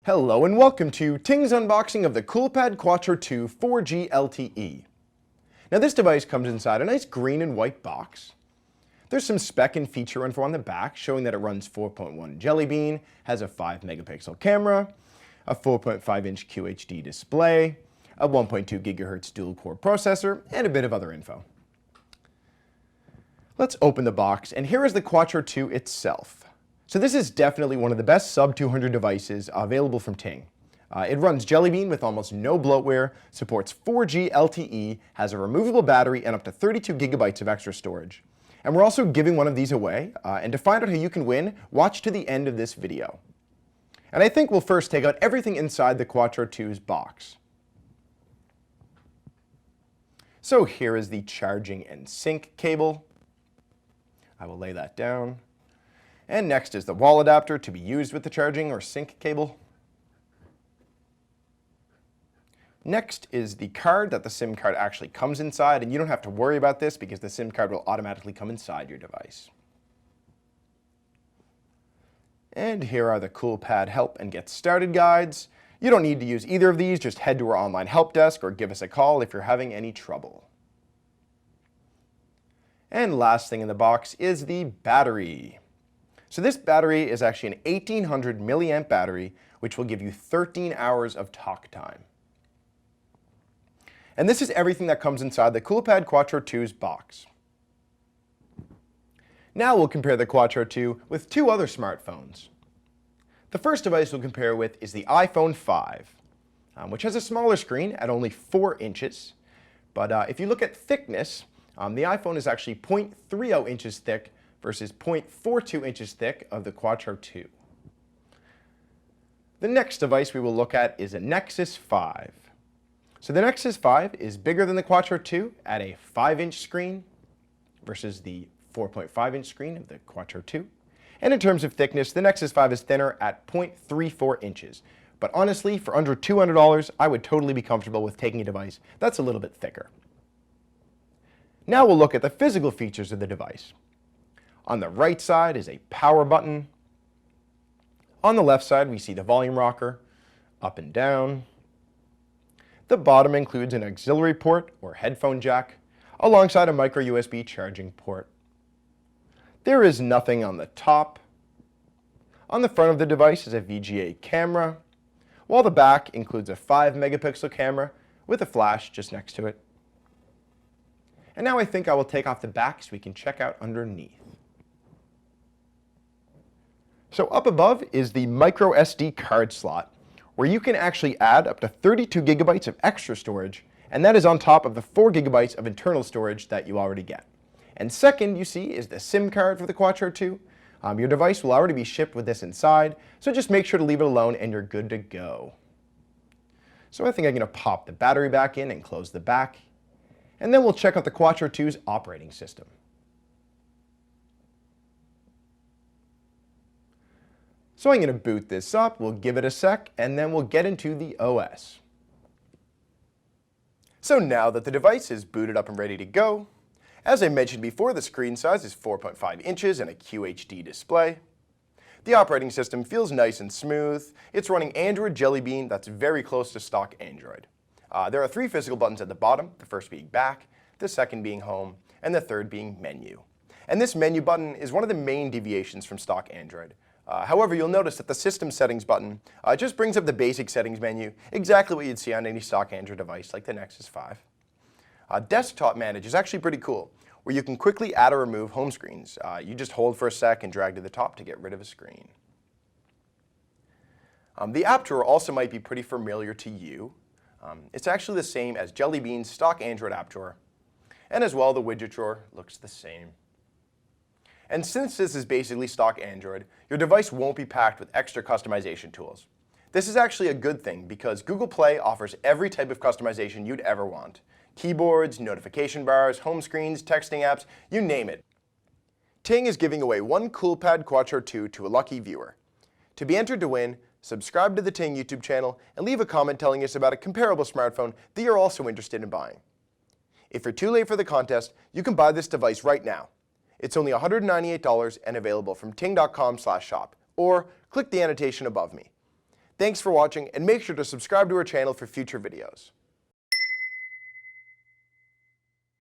Hello and welcome to Ting's unboxing of the Coolpad Quattro II 4G LTE. Now this device comes inside a nice green and white box. There's some spec and feature info on the back showing that it runs 4.1 Jelly Bean, has a 5 megapixel camera, a 4.5 inch QHD display, a 1.2 gigahertz dual core processor, and a bit of other info. Let's open the box, and here is the Quattro II itself. So this is definitely one of the best sub-200 devices available from Ting. It runs Jelly Bean with almost no bloatware, supports 4G LTE, has a removable battery, and up to 32 gigabytes of extra storage. And we're also giving one of these away, and to find out how you can win, watch to the end of this video. And I think we'll first take out everything inside the Quattro II's box. So here is the charging and sync cable. I will lay that down. And next is the wall adapter to be used with the charging or sync cable. Next is the card that the SIM card actually comes inside, and you don't have to worry about this because the SIM card will automatically come inside your device. And here are the Coolpad help and get started guides. You don't need to use either of these, just head to our online help desk or give us a call if you're having any trouble. And last thing in the box is the battery. So this battery is actually an 1800 milliamp battery, which will give you 13 hours of talk time. And this is everything that comes inside the Coolpad Quattro II's box. Now we'll compare the Quattro II with two other smartphones. The first device we'll compare with is the iPhone 5, which has a smaller screen at only 4 inches. But if you look at thickness, the iPhone is actually 0.30 inches thick versus 0.42 inches thick of the Quattro II. The next device we will look at is a Nexus 5. So the Nexus 5 is bigger than the Quattro II at a 5-inch screen versus the 4.5-inch screen of the Quattro II. And in terms of thickness, the Nexus 5 is thinner at 0.34 inches. But honestly, for under $200, I would totally be comfortable with taking a device that's a little bit thicker. Now we'll look at the physical features of the device. On the right side is a power button. On the left side, we see the volume rocker, up and down. The bottom includes an auxiliary port or headphone jack, alongside a micro USB charging port. There is nothing on the top. On the front of the device is a VGA camera, while the back includes a 5 megapixel camera with a flash just next to it. And now I think I will take off the back so we can check out underneath. So up above is the micro SD card slot, where you can actually add up to 32 gigabytes of extra storage, and that is on top of the 4 gigabytes of internal storage that you already get. And second, you see, is the SIM card for the Quattro II. Your device will already be shipped with this inside, so just make sure to leave it alone and you're good to go. So I think I'm going to pop the battery back in and close the back, and then we'll check out the Quattro II's operating system. So I'm going to boot this up, we'll give it a sec, and then we'll get into the OS. So now that the device is booted up and ready to go, as I mentioned before, the screen size is 4.5 inches and a QHD display. The operating system feels nice and smooth. It's running Android Jelly Bean that's very close to stock Android. There are 3 physical buttons at the bottom, the first being back, the second being home, and the third being menu. And this menu button is one of the main deviations from stock Android. However, you'll notice that the System Settings button just brings up the basic settings menu, exactly what you'd see on any stock Android device like the Nexus 5. Desktop Manage is actually pretty cool, where you can quickly add or remove home screens. You just hold for a sec and drag to the top to get rid of a screen. The app drawer also might be pretty familiar to you. It's actually the same as Jelly Bean's stock Android app drawer. And as well, the widget drawer looks the same. And since this is basically stock Android, your device won't be packed with extra customization tools. This is actually a good thing because Google Play offers every type of customization you'd ever want. Keyboards, notification bars, home screens, texting apps, you name it. Ting is giving away one Coolpad Quattro II to a lucky viewer. To be entered to win, subscribe to the Ting YouTube channel and leave a comment telling us about a comparable smartphone that you're also interested in buying. If you're too late for the contest, you can buy this device right now. It's only $198 and available from ting.com/shop, or click the annotation above me. Thanks for watching, and make sure to subscribe to our channel for future videos.